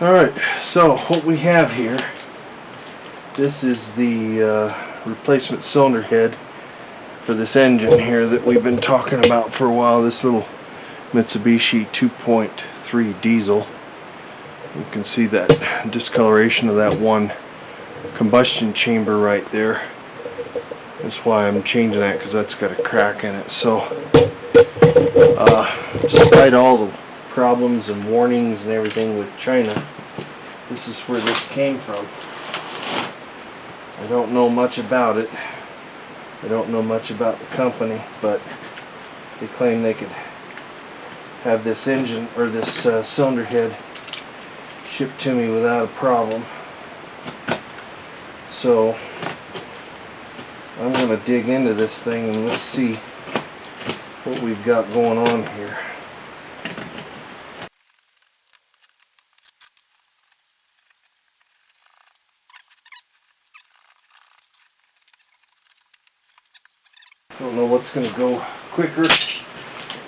Alright, so what we have here, this is the replacement cylinder head for this engine here that we've been talking about for a while, this little Mitsubishi 2.3 diesel. You can see that discoloration of that one combustion chamber right there. That's why I'm changing that, because that's got a crack in it. So despite all the problems and warnings and everything with China, this is where this came from. I don't know much about it. I don't know much about the company, but they claim they could have this engine or this cylinder head shipped to me without a problem. So I'm going to dig into this thing and let's see what we've got going on here. Don't know what's going to go quicker.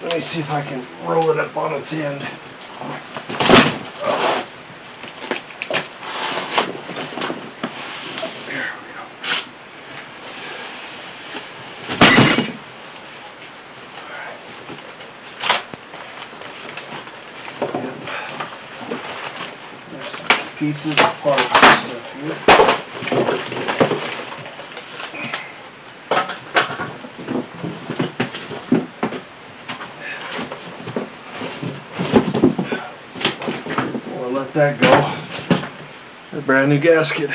Let me see if I can roll it up on its end. There we go. Yep. There's some pieces of parts and stuff here. Let that go. A brand new gasket.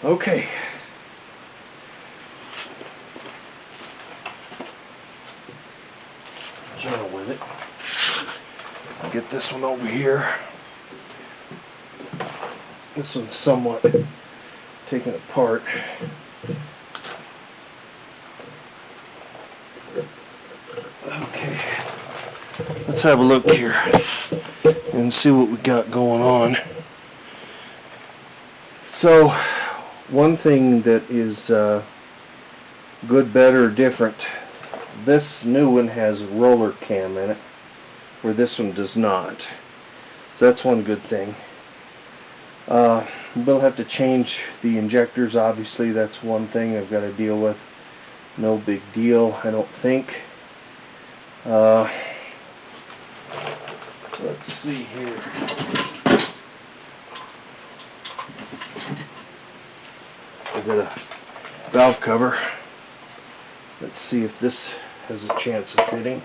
Okay. Gentle with it. Get this one over here. This one's somewhat taken apart. Okay, let's have a look here and see what we got going on. So, one thing that is good, better, or different, this new one has a roller cam in it, where this one does not. So that's one good thing. We'll have to change the injectors, obviously. That's one thing I've got to deal with. No big deal, I don't think. Let's see here. I've got a valve cover. Let's see if this has a chance of fitting.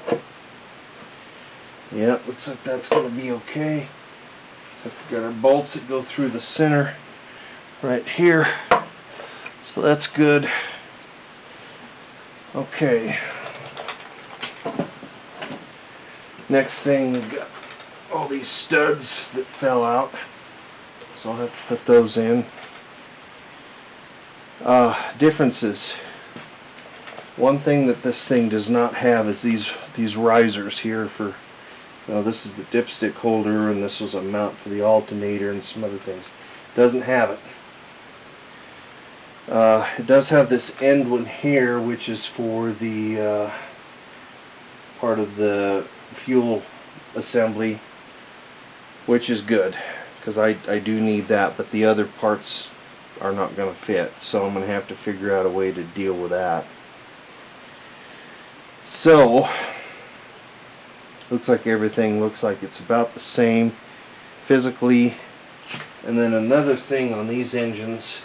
Yeah, looks like that's going to be okay. So we've got our bolts that go through the center right here. So that's good. Okay. Next thing, we've got all these studs that fell out. So I'll have to put those in. Differences. One thing that this thing does not have is these risers here for, this is the dipstick holder, and this was a mount for the alternator and some other things. Doesn't have it. It does have this end one here, which is for the part of the fuel assembly, which is good, because I do need that, but the other parts are not going to fit, so I'm going to have to figure out a way to deal with that. So looks like everything looks like it's about the same physically. And then another thing on these engines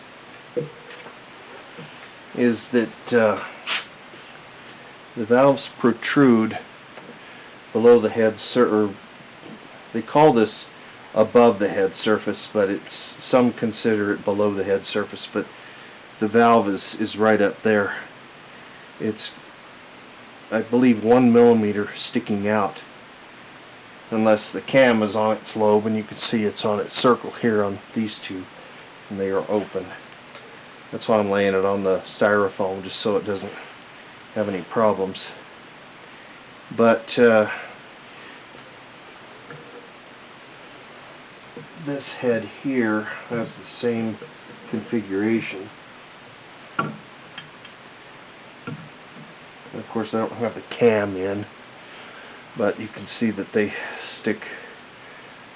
is that the valves protrude below the head surface. They call this above the head surface, but some consider it below the head surface, but the valve is right up there. It's, I believe, 1 millimeter sticking out, unless the cam is on its lobe, and you can see it's on its circle here on these two, and they are open. That's why I'm laying it on the styrofoam, just so it doesn't have any problems. But this head here has the same configuration. And of course I don't have the cam in, but you can see that they stick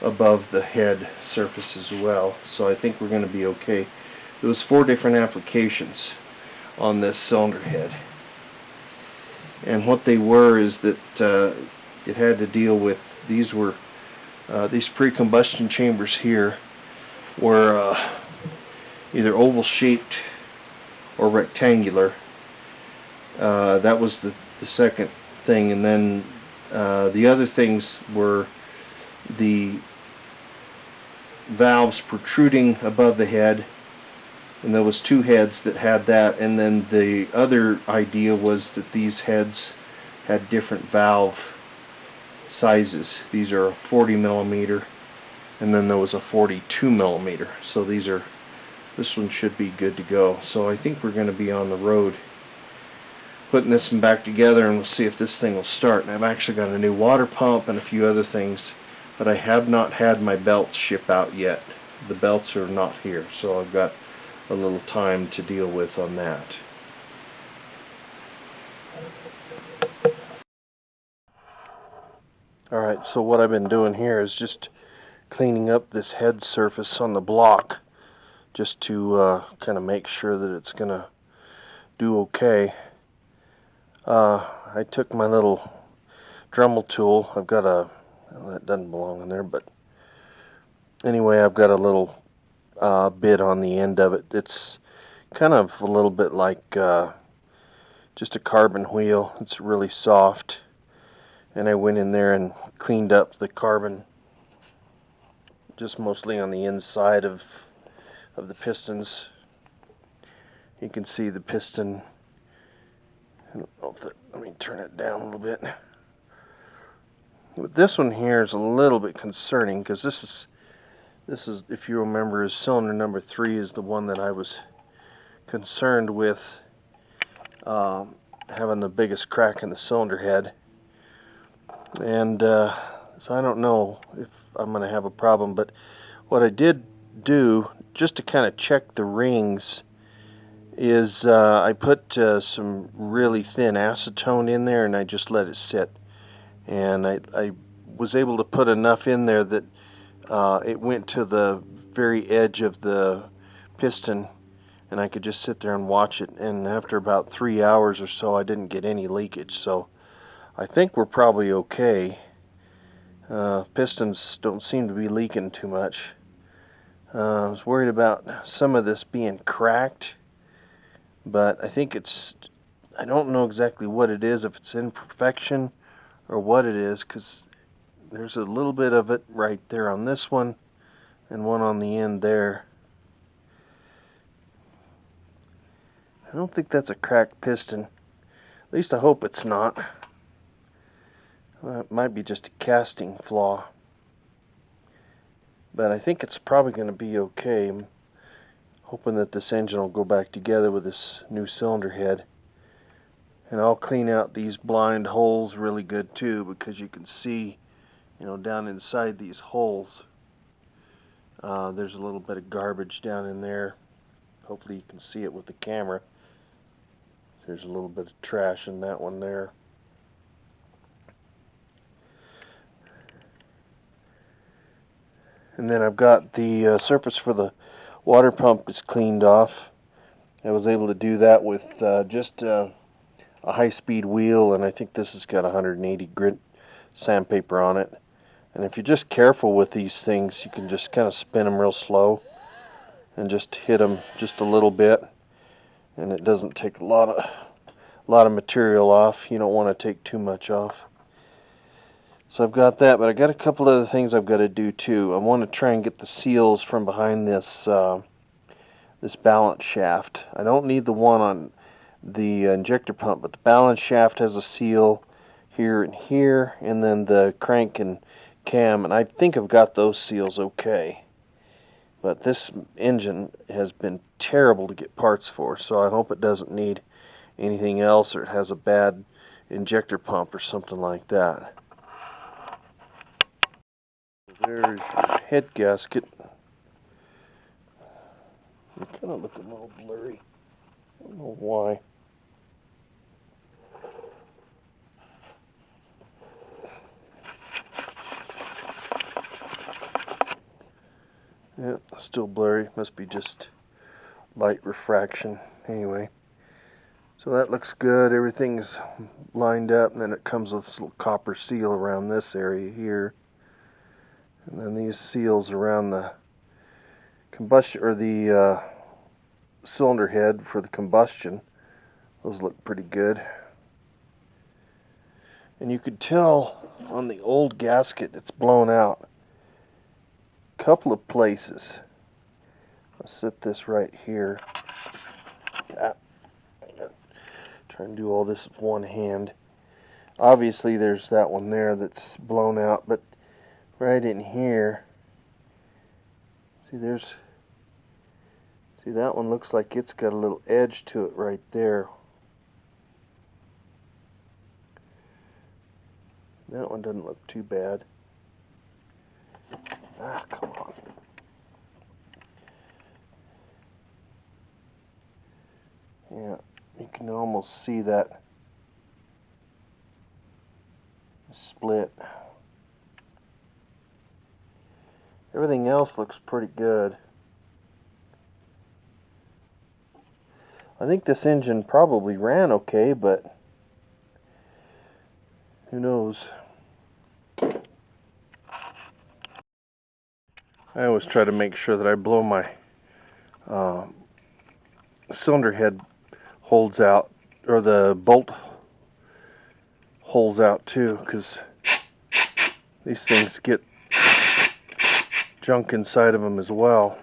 above the head surface as well, so I think we're going to be okay. There was 4 different applications on this cylinder head, and what they were is that it had to deal with, these were these pre-combustion chambers here were either oval shaped or rectangular. That was the second thing, and then the other things were the valves protruding above the head, and there was 2 heads that had that, and then the other idea was that these heads had different valve sizes. These are a 40 millimeter, and then there was a 42 millimeter. So this one should be good to go. So I think we're going to be on the road putting this one back together, and we'll see if this thing will start. And I've actually got a new water pump and a few other things, but I have not had my belts ship out yet. The belts are not here, so I've got a little time to deal with on that. Alright, so what I've been doing here is just cleaning up this head surface on the block, just to kind of make sure that it's going to do okay. I took my little Dremel tool. I've got a, well, that doesn't belong in there, but anyway, I've got a little bit on the end of it. It's kind of a little bit like just a carbon wheel. It's really soft, and I went in there and cleaned up the carbon, just mostly on the inside of the pistons. You can see the piston. I don't know if that, let me turn it down a little bit. But this one here is a little bit concerning, because this is, if you remember, is cylinder number 3 is the one that I was concerned with having the biggest crack in the cylinder head. And so I don't know if I'm going to have a problem, but what I did do, just to kind of check the rings, is I put some really thin acetone in there, and I just let it sit. And I was able to put enough in there that it went to the very edge of the piston, and I could just sit there and watch it. And after about 3 hours or so, I didn't get any leakage. So I think we're probably okay. Pistons don't seem to be leaking too much. I was worried about some of this being cracked, but I think it's, I don't know exactly what it is, if it's imperfection or what it is, because there's a little bit of it right there on this one and one on the end there. I don't think that's a cracked piston. At least I hope it's not. Well, it might be just a casting flaw, but I think it's probably going to be okay. I'm hoping that this engine will go back together with this new cylinder head. And I'll clean out these blind holes really good too, because you can see, you know, down inside these holes, there's a little bit of garbage down in there. Hopefully you can see it with the camera. There's a little bit of trash in that one there. And then I've got the surface for the water pump is cleaned off. I was able to do that with just a high-speed wheel, and I think this has got 180 grit sandpaper on it. And if you're just careful with these things, you can just kind of spin them real slow and just hit them just a little bit, and it doesn't take a lot of material off. You don't want to take too much off. So I've got that, but I got a couple other things I've got to do too. I want to try and get the seals from behind this this balance shaft. I don't need the one on the injector pump, but the balance shaft has a seal here and here, and then the crank and cam, and I think I've got those seals okay. But this engine has been terrible to get parts for, so I hope it doesn't need anything else, or it has a bad injector pump or something like that. There's your head gasket. It's kind of looking a little blurry. I don't know why. Yeah, still blurry. Must be just light refraction. Anyway, so that looks good. Everything's lined up, and then it comes with this little copper seal around this area here, and then these seals around the combustion or the cylinder head for the combustion. Those look pretty good. And you could tell on the old gasket it's blown out a couple of places. I'll set this right here. Try and do all this with one hand. Obviously there's that one there that's blown out, but right in here, see that one looks like it's got a little edge to it right there. That one doesn't look too bad. Ah, come on. Yeah, you can almost see that split. Everything else looks pretty good. I think this engine probably ran okay, but who knows? I always try to make sure that I blow my cylinder head holds out, or the bolt holes out too, because these things get junk inside of them as well.